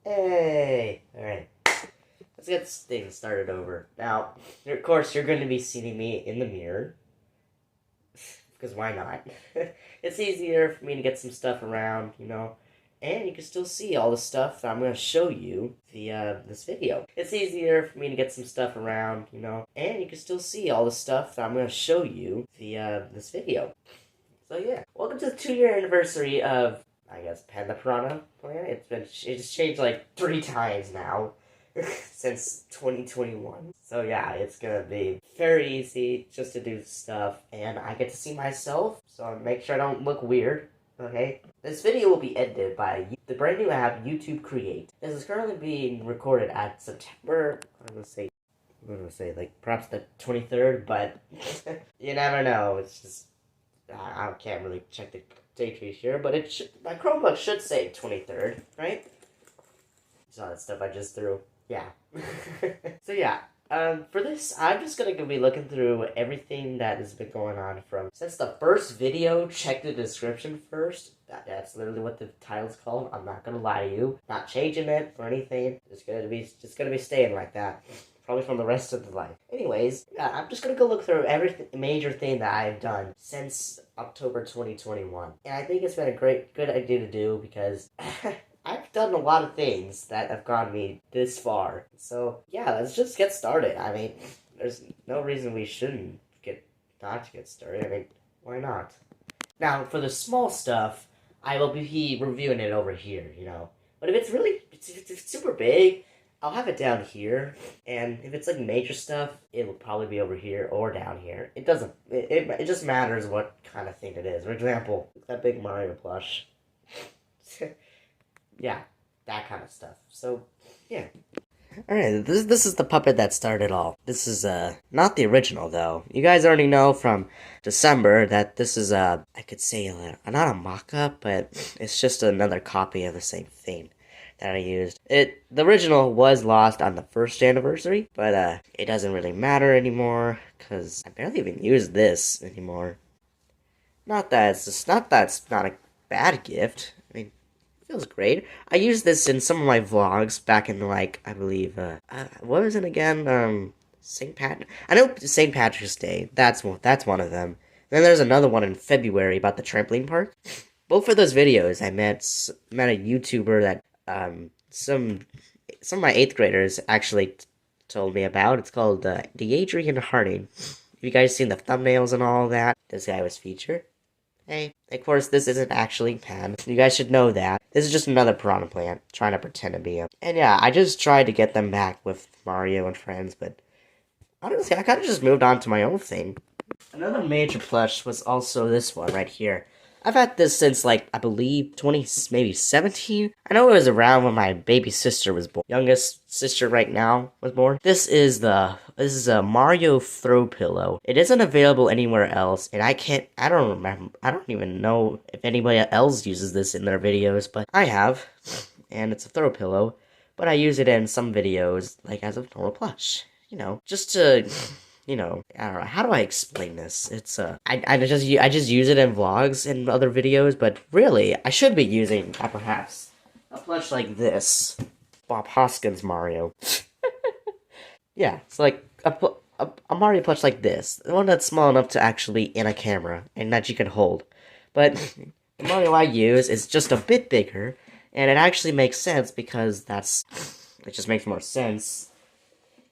Hey! Alright. Let's get things started over. Now, of course, you're going to be seeing me in the mirror. Because why not? It's easier for me to get some stuff around, you know. And you can still see all the stuff that I'm going to show you via this video. It's easier for me to get some stuff around, you know. And you can still see all the stuff that I'm going to show you via this video. So yeah, welcome to the 2-year anniversary of, I guess, Panda Piranha Plan. It's changed like 3 times now since 2021. So yeah, it's gonna be very easy just to do stuff, and I get to see myself, so make sure I don't look weird. Okay, this video will be edited by the brand new app YouTube Create. This is currently being recorded at September. I'm gonna say like perhaps the 23rd, but you never know. It's just I can't really check the date here, but my Chromebook should say 23rd, right? It's all that stuff I just threw. Yeah. So yeah, for this, I'm just gonna be looking through everything that has been going on since the first video. Check the description first. That's literally what the title's called. I'm not gonna lie to you. Not changing it or anything. It's gonna be staying like that. Probably from the rest of the life. Anyways, yeah, I'm just gonna go look through every major thing that I've done since October 2021. And I think it's been a good idea to do because I've done a lot of things that have gotten me this far. So, yeah, let's just get started. I mean, there's no reason we shouldn't not get started. I mean, why not? Now, for the small stuff, I will be reviewing it over here, you know. But if it's super big, I'll have it down here, and if it's like major stuff, it will probably be over here or down here. It doesn't, it just matters what kind of thing it is. For example, that big Mario plush. Yeah, that kind of stuff. So, yeah. Alright, this is the puppet that started all. This is, not the original, though. You guys already know from December that this is, I could say, not a mock-up, but it's just another copy of the same thing that I used. The original was lost on the 1st anniversary, but it doesn't really matter anymore, because I barely even use this anymore. Not that it's not a bad gift. I mean, it feels great. I used this in some of my vlogs back in, like, I believe, what was it again? St. Pat. I know St. Patrick's Day. That's one of them. Then there's another one in February about the trampoline park. Both of those videos, I met a YouTuber that some of my 8th graders actually told me about. It's called the Adrian Harding. Have you guys seen the thumbnails and all that? This guy was featured. Hey, of course, this isn't actually Pan. You guys should know that. This is just another piranha plant trying to pretend to be him. And yeah, I just tried to get them back with Mario and friends, but honestly, I kind of just moved on to my own thing. Another major plush was also this one right here. I've had this since, like, I believe, maybe 17? I know it was around when my baby sister was born. Youngest sister right now was born. This is a Mario throw pillow. It isn't available anywhere else, and I don't even know if anybody else uses this in their videos, but I have, and it's a throw pillow, but I use it in some videos, like, as a normal plush. You know, just to... You know, I don't know, how do I explain this? It's, I just use it in vlogs and other videos, but really, I should be using, perhaps, a plush like this. Bob Hoskins Mario. Yeah, it's like a Mario plush like this. The one that's small enough to actually in a camera, and that you can hold. But the Mario I use is just a bit bigger, and it actually makes sense because it just makes more sense.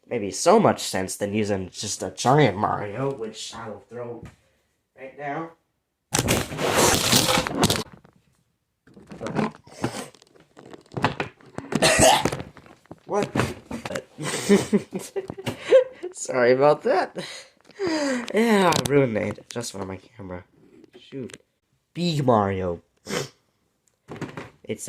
Maybe so much sense than using just a giant Mario, which I will throw right now. What? Sorry about that. Yeah, I ruined the adjustment on my camera. Shoot. Big Mario. This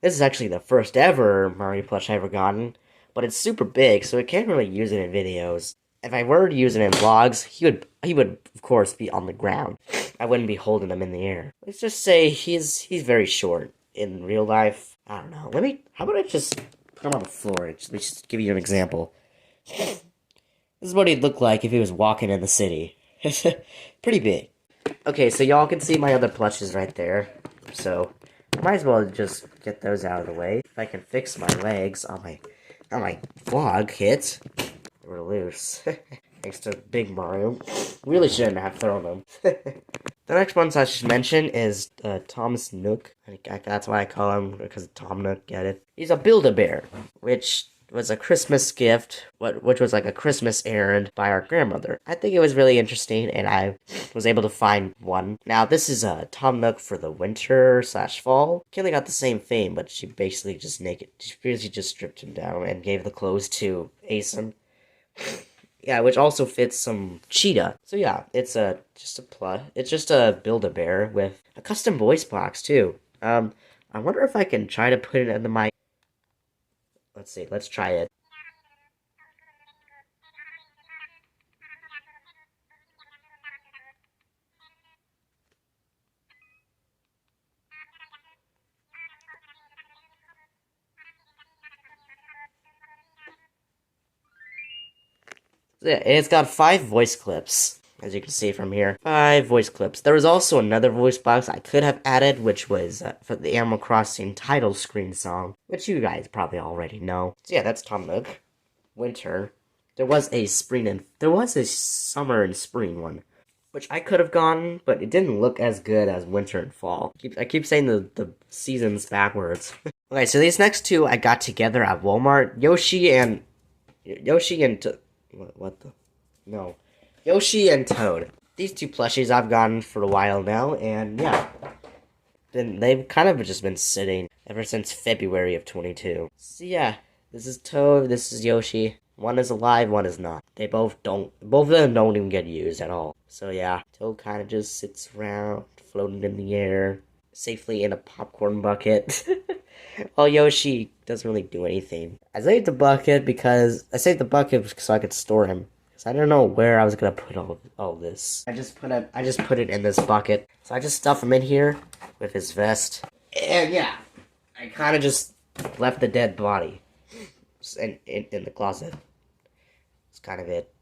is actually the first ever Mario plush I ever gotten. But it's super big, so I can't really use it in videos. If I were to use it in vlogs, he would of course be on the ground. I wouldn't be holding him in the air. Let's just say he's very short in real life. I don't know. How about I just put him on the floor? Let me just give you an example. This is what he'd look like if he was walking in the city. Pretty big. Okay, so y'all can see my other plushes right there. So Might as well just get those out of the way. If I can fix my legs on my vlog hit. They were loose. Thanks to Big Mario. Really shouldn't have thrown them. The next ones I should mention is Thomas Nook. That's why I call him, because Tom Nook, get it? He's a Build-A-Bear, which was a Christmas gift, which was like a Christmas errand by our grandmother. I think it was really interesting, and I was able to find one. Now, this is Tom Nook for the winter/fall. Kelly got the same fame, but she basically just stripped him down and gave the clothes to Asen. Yeah, which also fits some cheetah. So yeah, it's just a Build-A-Bear with a custom voice box too. I wonder if I can try to put it into my. Let's see. Let's try it. So yeah, it's got 5 voice clips. As you can see from here, 5 voice clips. There was also another voice box I could have added, which was for the Animal Crossing title screen song, which you guys probably already know. So yeah, that's Tom Nook. Winter. There was a summer and spring one, which I could have gotten, but it didn't look as good as winter and fall. I keep saying the seasons backwards. Okay, so these next two I got together at Walmart. Yoshi and Yoshi and Toad. These 2 plushies I've gotten for a while now, and yeah. They've kind of just been sitting ever since February of 22. So yeah, this is Toad, this is Yoshi. One is alive, one is not. Both of them don't even get used at all. So yeah, Toad kind of just sits around, floating in the air, safely in a popcorn bucket. While Yoshi doesn't really do anything. I saved the bucket so I could store him. I don't know where I was gonna put all this. I just put it in this bucket. So I just stuff him in here with his vest. And yeah, I kind of just left the dead body in the closet. It's kind of it.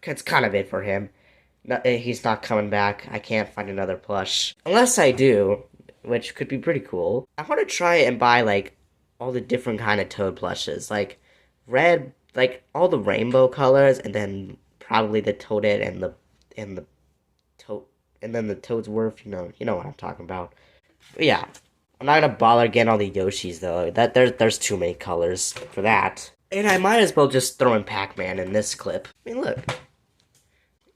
It's kind of it for him. No, he's not coming back. I can't find another plush. Unless I do, which could be pretty cool. I want to try and buy like all the different kind of Toad plushes, like red. Like all the rainbow colors, and then probably the Toadette and the Toadsworth. You know what I'm talking about. But yeah, I'm not gonna bother getting all the Yoshis though. There's too many colors for that. And I might as well just throw in Pac-Man in this clip. I mean, look,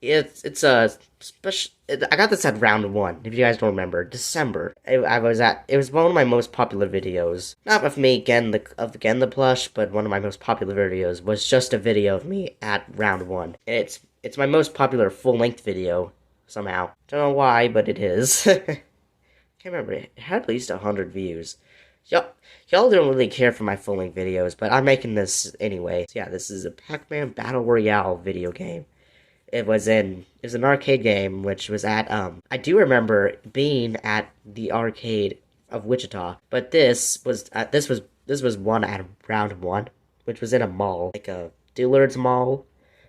it's a special. I got this at round 1. If you guys don't remember, December. It was one of my most popular videos. Not of me getting the plush, but one of my most popular videos was just a video of me at round 1. It's my most popular full-length video somehow. Don't know why, but it is. Can't remember. It had at least 100 views. Y'all don't really care for my full-length videos, but I'm making this anyway. So yeah, this is a Pac-Man Battle Royale video game. It was an arcade game, which was at, I do remember being at the arcade of Wichita, but this was one at round 1, which was in a mall, like a Dillard's mall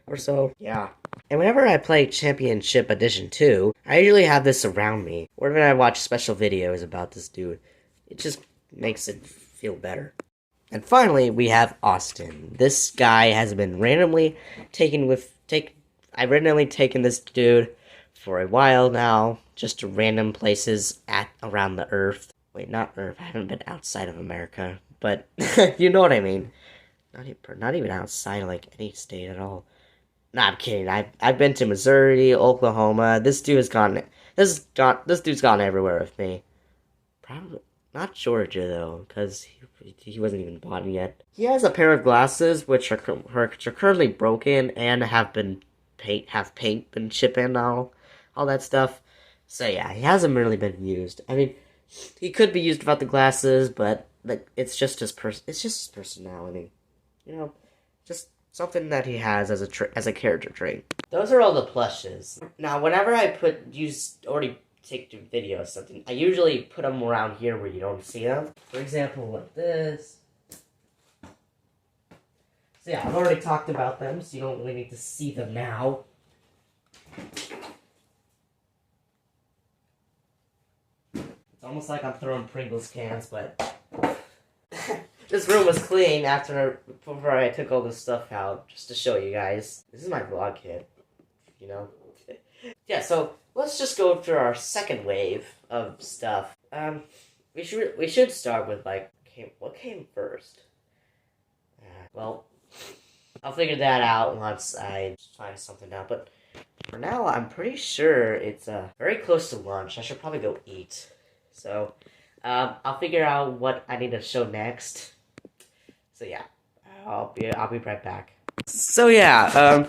or so. Yeah. And whenever I play Championship Edition 2, I usually have this around me. Or when I watch special videos about this dude, it just makes it feel better. And finally, we have Austin. This guy has been randomly I've randomly taken this dude for a while now, just to random places around the Earth. Wait, not Earth. I haven't been outside of America, but you know what I mean. Not even outside of like any state at all. Nah, I'm kidding. I've been to Missouri, Oklahoma. This dude's gone everywhere with me. Probably not Georgia though, because he wasn't even born yet. He has a pair of glasses which are currently broken and have paint been chipping all that stuff. So yeah, he hasn't really been used. I mean, he could be used without the glasses, but like it's just his personality. You know, just something that he has as a character trait. Those are all the plushes. Now, whenever I already take the video or something, I usually put them around here where you don't see them. For example, like this. So yeah, I've already talked about them, so you don't really need to see them now. It's almost like I'm throwing Pringles cans, but this room was clean before I took all this stuff out, just to show you guys. This is my vlog kit, you know. Yeah, so let's just go through our second wave of stuff. We should start with like what came first. Well, I'll figure that out once I find something out. But for now, I'm pretty sure it's very close to lunch. I should probably go eat. So I'll figure out what I need to show next. So yeah, I'll be right back. So yeah,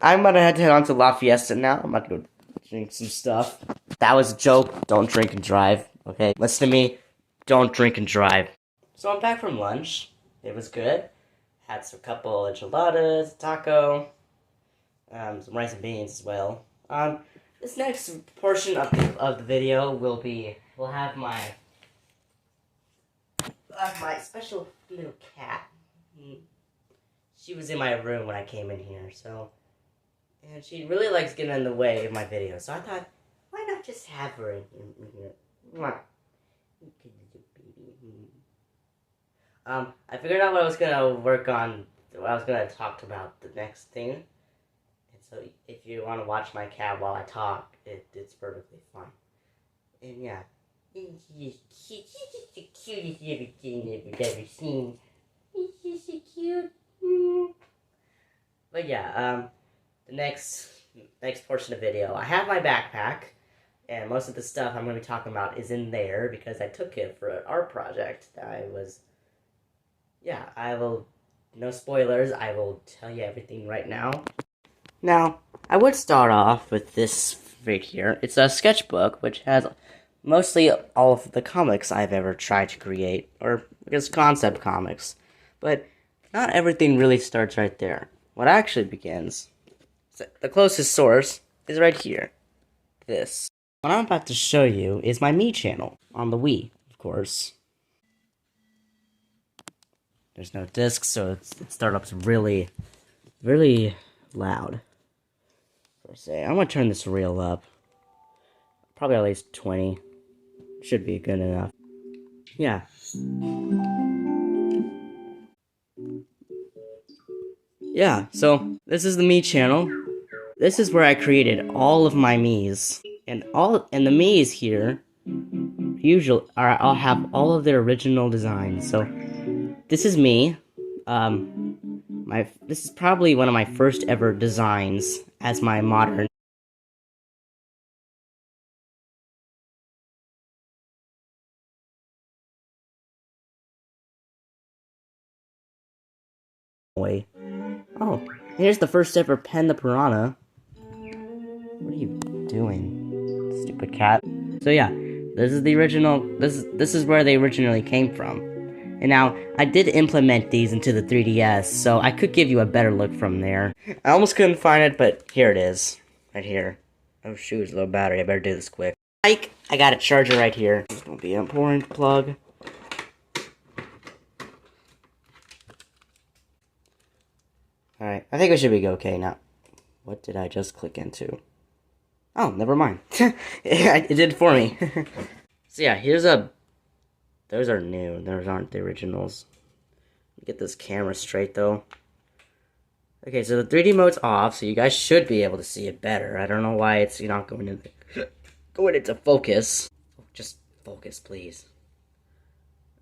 I'm gonna head on to La Fiesta now. I'm about to go drink some stuff. That was a joke. Don't drink and drive. Okay, listen to me. Don't drink and drive. So I'm back from lunch. It was good. Had some couple enchiladas, taco, some rice and beans as well. This next portion of the video will have my special little cat. She was in my room when I came in here, and she really likes getting in the way of my video. So I thought, why not just have her in here? I figured out what I was gonna work on. What I was gonna talk about the next thing. And so, if you want to watch my cat while I talk, it's perfectly fine. And yeah, he's the cutest little thing you've ever seen. He's just so cute. But yeah, the next portion of the video, I have my backpack, and most of the stuff I'm going to be talking about is in there because I took it for an art project that I will, no spoilers, I will tell you everything right now. Now, I would start off with this right here. It's a sketchbook, which has mostly all of the comics I've ever tried to create, or I guess concept comics. But not everything really starts right there. What actually begins, the closest source is right here. This. What I'm about to show you is my Miis channel, on the Wii, of course. There's no disc, so it startups really, really loud. I'm gonna turn this reel up. Probably at least 20. Should be good enough. Yeah. Yeah, so this is the Miis channel. This is where I created all of my Miis. And the Miis here I'll have all of their original designs. So this is me. This is probably one of my first ever designs as my modern way. Oh, here's the first ever Pen the Piranha. What are you doing, stupid cat? So yeah, this is the original. This is where they originally came from. And now, I did implement these into the 3DS, so I could give you a better look from there. I almost couldn't find it, but here it is. Right here. Oh shoot, it's low battery, I better do this quick. I got a charger right here. Don't be important, plug. Alright, I think we should be okay now. What did I just click into? Oh, never mind. It did for me. So yeah, those are new. Those aren't the originals. Get this camera straight, though. Okay, so the 3D mode's off, so you guys should be able to see it better. I don't know why it's not going into focus. Just focus, please.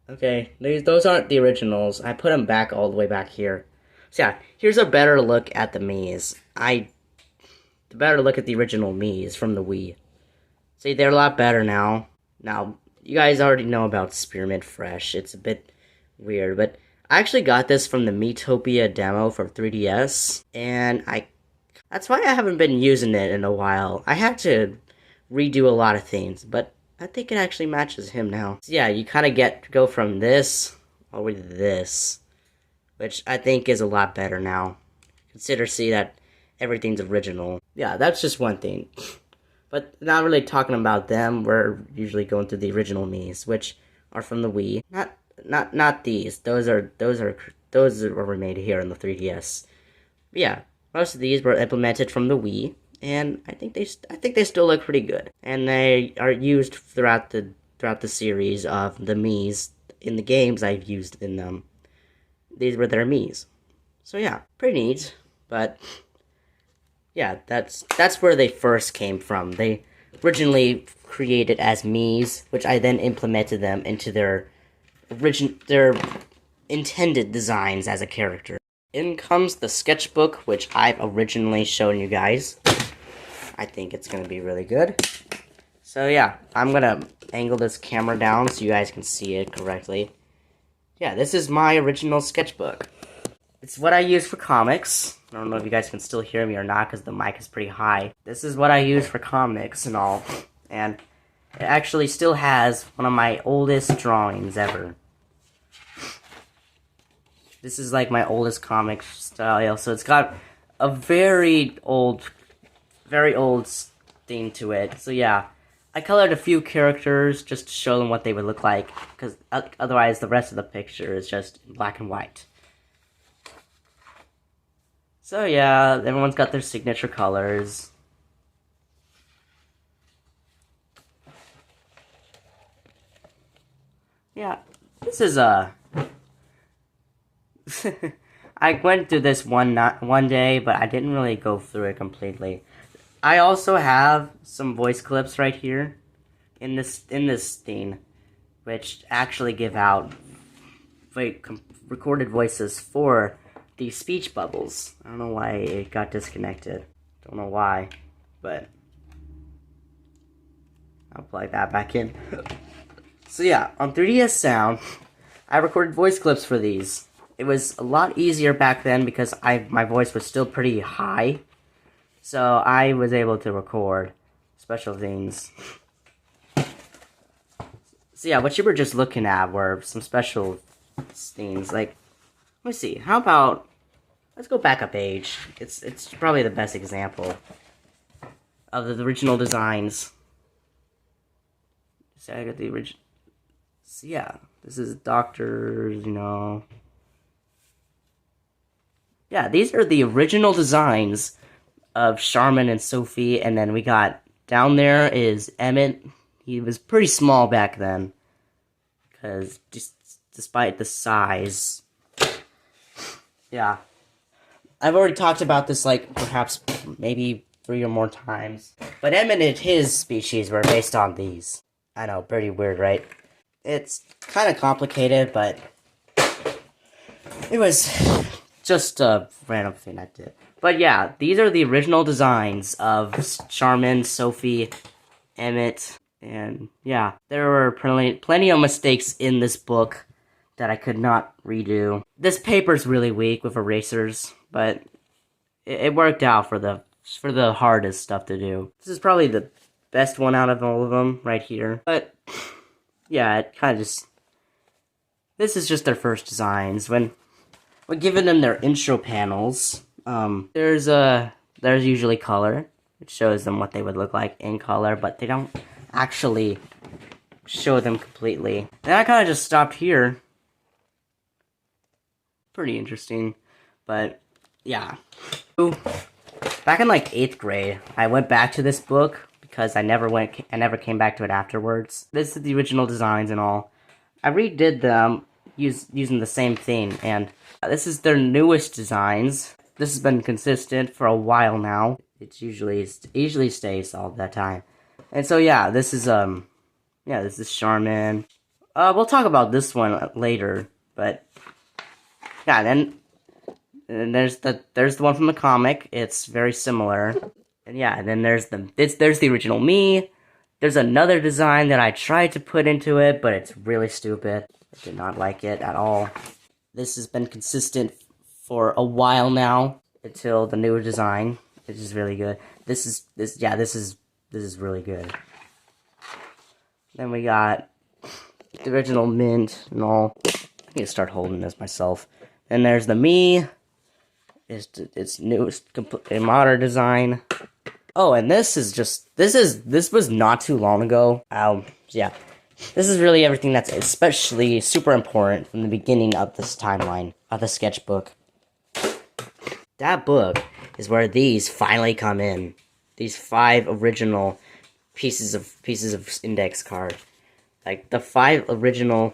Okay, those aren't the originals. I put them back all the way back here. So yeah, here's a better look at the Miis. The better look at the original Miis from the Wii. See, they're a lot better now. Now, you guys already know about Spearmint Fresh. It's a bit weird, but I actually got this from the Miitopia demo for 3DS, and that's why I haven't been using it in a while. I had to redo a lot of things, but I think it actually matches him now. So yeah, you kind of go from this all the way to this, which I think is a lot better now. See that everything's original. Yeah, that's just one thing. But not really talking about them, we're usually going through the original Miis, which are from the Wii. Not these. Those were made here in the 3DS. But yeah, most of these were implemented from the Wii, and I think they still look pretty good. And they are used throughout the throughout the series of the Miis. In the games I've used in them, these were their Miis. So yeah, pretty neat. But yeah, that's where they first came from. They originally created as Miis, which I then implemented them into their intended designs as a character. In comes the sketchbook, which I've originally shown you guys. I think it's gonna be really good. So yeah, I'm gonna angle this camera down so you guys can see it correctly. Yeah, this is my original sketchbook. It's what I use for comics. I don't know if you guys can still hear me or not because the mic is pretty high. This is what I use for comics and all. And it actually still has one of my oldest drawings ever. This is like my oldest comic style, so it's got a very old theme to it. So yeah, I colored a few characters just to show them what they would look like, because otherwise the rest of the picture is just in black and white. So yeah, everyone's got their signature colors. Yeah, this is I went through this one day, but I didn't really go through it completely. I also have some voice clips right here in this theme, which actually give out recorded voices for the speech bubbles. I don't know why it got disconnected. Don't know why, but I'll plug that back in. So yeah, on 3DS Sound, I recorded voice clips for these. It was a lot easier back then because my voice was still pretty high. So I was able to record special things. So yeah, what you were just looking at were some special things. Like, let me see, how about, let's go back a page. It's probably the best example of the original designs. So I got the original. So yeah, this is doctors, you know. Yeah, these are the original designs of Charmin and Sophie, and then we got, down there is Emmett. He was pretty small back then, because despite the size. Yeah. I've already talked about this, like, perhaps maybe 3 or more times. But Emmett and his species were based on these. I know, pretty weird, right? It's kind of complicated, but it was just a random thing I did. But yeah, these are the original designs of Charmin, Sophie, Emmett, and yeah, there were plenty of mistakes in this book that I could not redo. This paper's really weak with erasers, but it worked out for the hardest stuff to do. This is probably the best one out of all of them right here. But yeah, it kind of just, this is just their first designs. When giving them their intro panels, there's usually color. It shows them what they would look like in color, but they don't actually show them completely. And I kind of just stopped here. Pretty interesting, but yeah. Back in like 8th grade, I went back to this book because I never came back to it afterwards. This is the original designs and all. I redid them using the same thing, and this is their newest designs. This has been consistent for a while now. It usually stays all that time. And so yeah, this is this is Charmin. We'll talk about this one later, but yeah, then there's the one from the comic. It's very similar. And yeah, and then there's the original me. There's another design that I tried to put into it, but it's really stupid. I did not like it at all. This has been consistent for a while now until the newer design, which is really good. This is really good. Then we got the original mint and all. I need to start holding this myself. Then there's the me. It's newest, complete modern design. Oh, and this was not too long ago. Yeah. This is really everything that's especially super important from the beginning of this timeline of the sketchbook. That book is where these finally come in. These 5 original pieces of index card. Like, the 5 original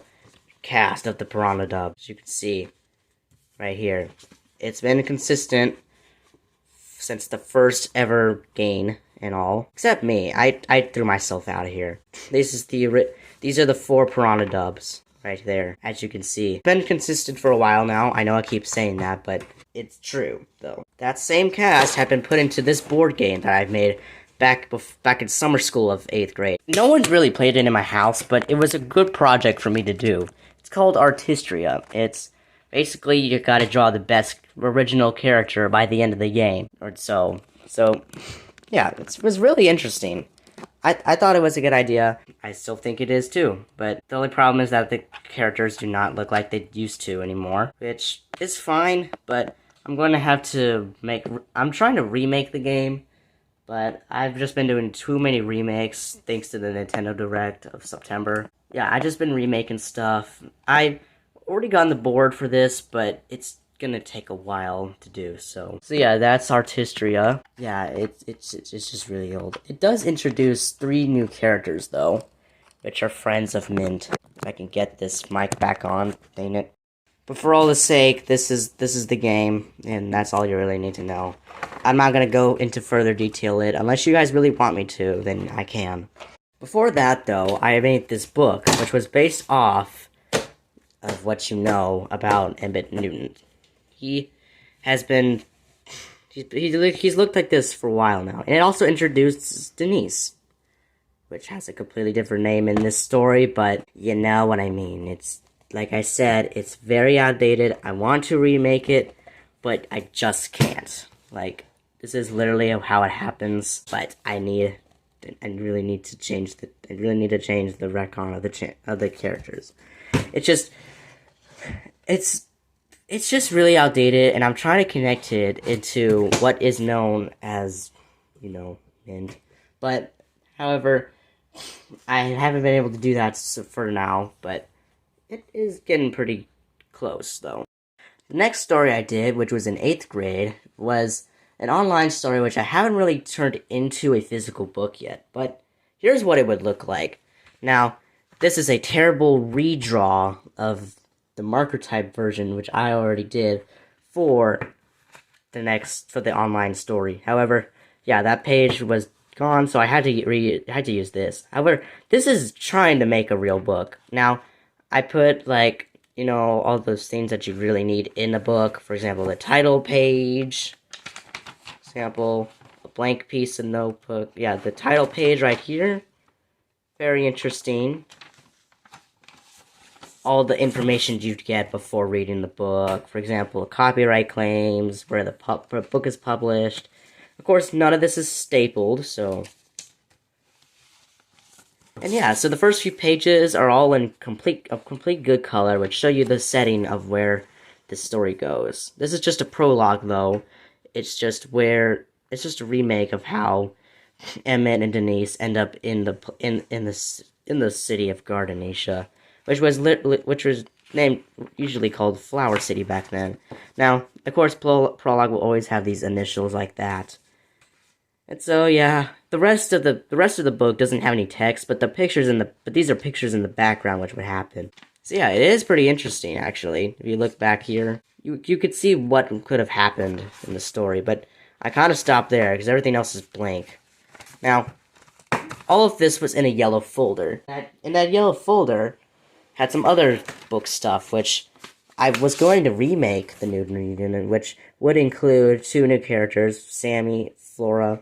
cast of the Piranha Dub, as you can see right here. It's been consistent since the first ever game and all. Except me. I threw myself out of here. These are the 4 Piranha Dubs right there, as you can see. It's been consistent for a while now. I know I keep saying that, but it's true, though. That same cast had been put into this board game that I've made back in summer school of 8th grade. No one's really played it in my house, but it was a good project for me to do. It's called Artistria. It's basically you gotta draw the best original character by the end of the game, or so. So, yeah, it was really interesting. I thought it was a good idea. I still think it is too, but the only problem is that the characters do not look like they used to anymore, which is fine, but I'm going to have to I'm trying to remake the game, but I've just been doing too many remakes thanks to the Nintendo Direct of September. Yeah, I've just been remaking stuff. I've already gotten the board for this, but it's gonna take a while to do, so yeah, that's Artistria. Yeah, it's just really old. It does introduce 3 new characters though, which are friends of Mint. If I can get this mic back on, dang it. But for all the sake, this is the game, and that's all you really need to know. I'm not gonna go into further detail unless you guys really want me to, then I can. Before that though, I made this book, which was based off of what you know about Emmett Newton. He has been, he's looked like this for a while now. And it also introduced Denise, which has a completely different name in this story, but you know what I mean. It's, like I said, it's very outdated. I want to remake it, but I just can't. Like, this is literally how it happens, but I really need to change the retcon of the characters. It's just really outdated, and I'm trying to connect it into what is known as, you know, Mint. But, however, I haven't been able to do that for now, but it is getting pretty close, though. The next story I did, which was in 8th grade, was an online story which I haven't really turned into a physical book yet, but here's what it would look like. Now, this is a terrible redraw of the marker type version, which I already did for the online story. However, yeah, that page was gone, so I had to use this. However, this is trying to make a real book. Now, I put, like, you know, all those things that you really need in a book. For example, the title page. For example, a blank piece of notebook. Yeah, the title page right here. Very interesting. All the information you'd get before reading the book. For example, copyright claims, where the book is published. Of course, none of this is stapled, so... And yeah, so the first few pages are all in complete good color, which show you the setting of where the story goes. This is just a prologue, though. It's just a remake of how Emmett and Denise end up in the city of Gardenatia, which was named, usually called Flower City back then. Now, of course, prologue will always have these initials like that. And so, yeah, the rest of the book doesn't have any text, but these are pictures in the background which would happen. So yeah, it is pretty interesting, actually. If you look back here, you could see what could have happened in the story, but I kind of stopped there because everything else is blank. Now, all of this was in a yellow folder. In that yellow folder had some other book stuff, which I was going to remake the Newton Reunion, which would include 2 new characters, Sammy, Flora.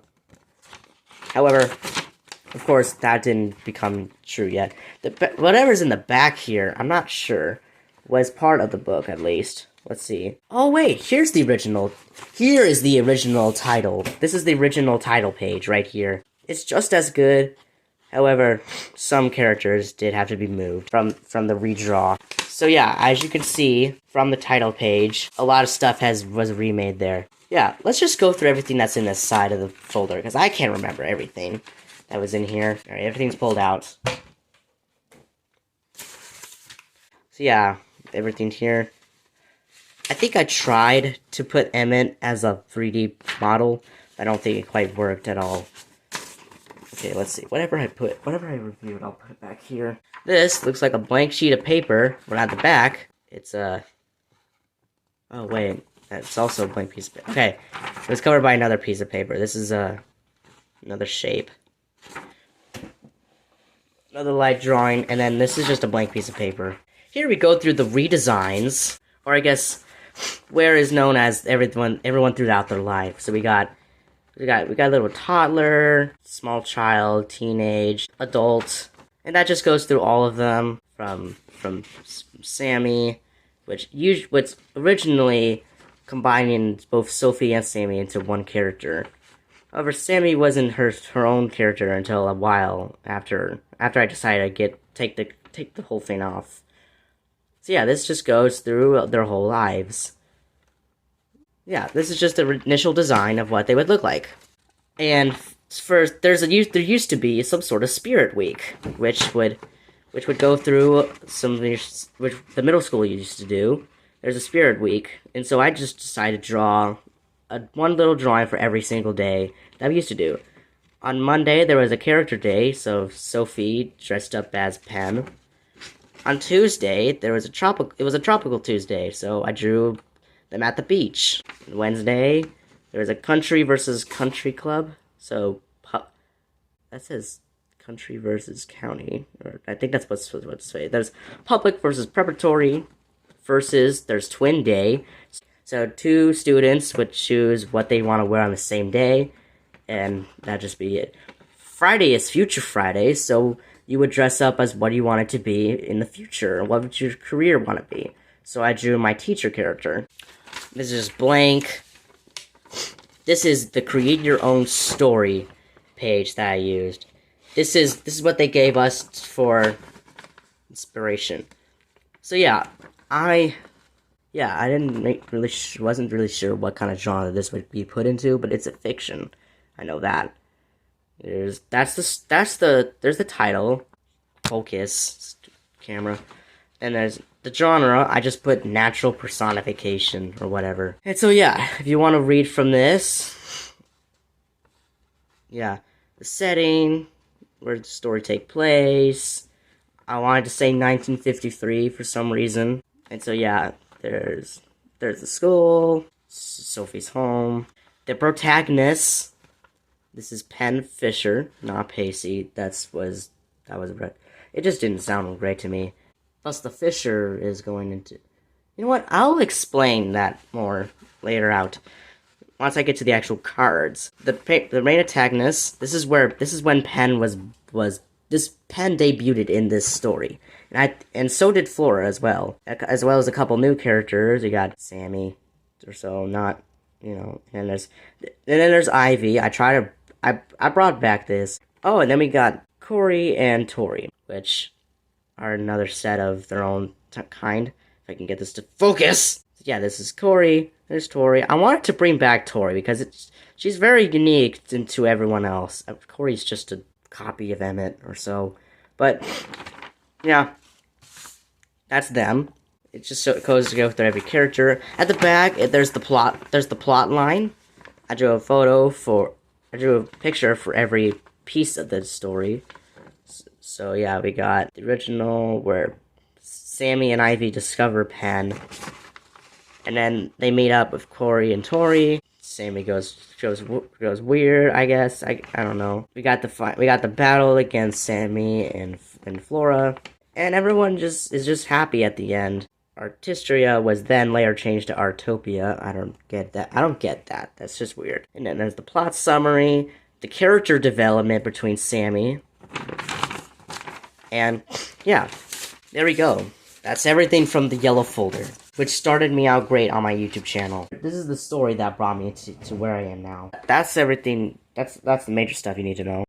However, of course, that didn't become true yet. Whatever's in the back here, I'm not sure, was part of the book, at least. Let's see. Oh, wait, here's the original. Here is the original title. This is the original title page right here. It's just as good. However, some characters did have to be moved from the redraw. So yeah, as you can see from the title page, a lot of stuff was remade there. Yeah, let's just go through everything that's in this side of the folder, because I can't remember everything that was in here. Alright, everything's pulled out. So yeah, everything's here. I think I tried to put Emmett as a 3D model. I don't think it quite worked at all. Okay, let's see. Whatever I reviewed, I'll put it back here. This looks like a blank sheet of paper, but at the back, it's a... Oh, wait. That's also a blank piece of paper. Okay, it was covered by another piece of paper. This is another shape. Another light drawing, and then this is just a blank piece of paper. Here we go through the redesigns, or I guess, where is known as everyone throughout their life. So we got little toddler, small child, teenage, adult, and that just goes through all of them from Sammy, which originally combining both Sophie and Sammy into one character. However, Sammy wasn't her own character until a while after I decided to take the whole thing off. So yeah, this just goes through their whole lives. Yeah, this is just the initial design of what they would look like. And first, there used to be some sort of spirit week, which would go through which the middle school used to do. There's a spirit week, and so I just decided to draw one little drawing for every single day that we used to do. On Monday, there was a character day, so Sophie dressed up as Pen. On Tuesday, it was a tropical Tuesday, so I drew them at the beach. On Wednesday, there was a country versus country club, so that says country versus county, or I think that's what's supposed to say. There's public versus preparatory versus there's twin day. So 2 students would choose what they want to wear on the same day, and that'd just be it. Friday is Future Friday, so you would dress up as what you want it to be in the future. What would your career want to be? So I drew my teacher character. This is blank. This is the create your own story page that I used. This is what they gave us for inspiration. So yeah, I wasn't really sure what kind of genre this would be put into, but it's a fiction. I know that. There's the title, focus, camera, and there's the genre. I just put natural personification or whatever. And so yeah, if you want to read from this, yeah, the setting, where the story take place. I wanted to say 1953 for some reason, and so yeah, there's the school, Sophie's home, the protagonist. This is Penn Fisher, not Pacey. It just didn't sound great to me. Plus, the Fisher is going into... You know what? I'll explain that more later out. Once I get to the actual cards. The main antagonist, this is when Penn Penn debuted in this story. And so did Flora as well as a couple new characters. You got Sammy, or so, not, and then there's Ivy. I brought back this. Oh, and then we got Corey and Tori, which are another set of their own kind. If I can get this to focus. Yeah, this is Corey. There's Tori. I wanted to bring back Tori because she's very unique to everyone else. Corey's just a copy of Emmett or so. But yeah, that's them. It just so it goes to go through every character. At the back, there's the plot. There's the plot line. I drew a picture for every piece of the story. So yeah, we got the original where Sammy and Ivy discover Penn, and then they meet up with Corey and Tori. Sammy goes weird, I guess. I don't know. We got the battle against Sammy and Flora, and everyone is just happy at the end. Artistria was then later changed to Artopia. I don't get that. That's just weird. And then there's the plot summary, the character development between Sammy, and yeah, there we go. That's everything from the yellow folder, which started me out great on my YouTube channel. This is the story that brought me to where I am now. That's everything. That's the major stuff you need to know.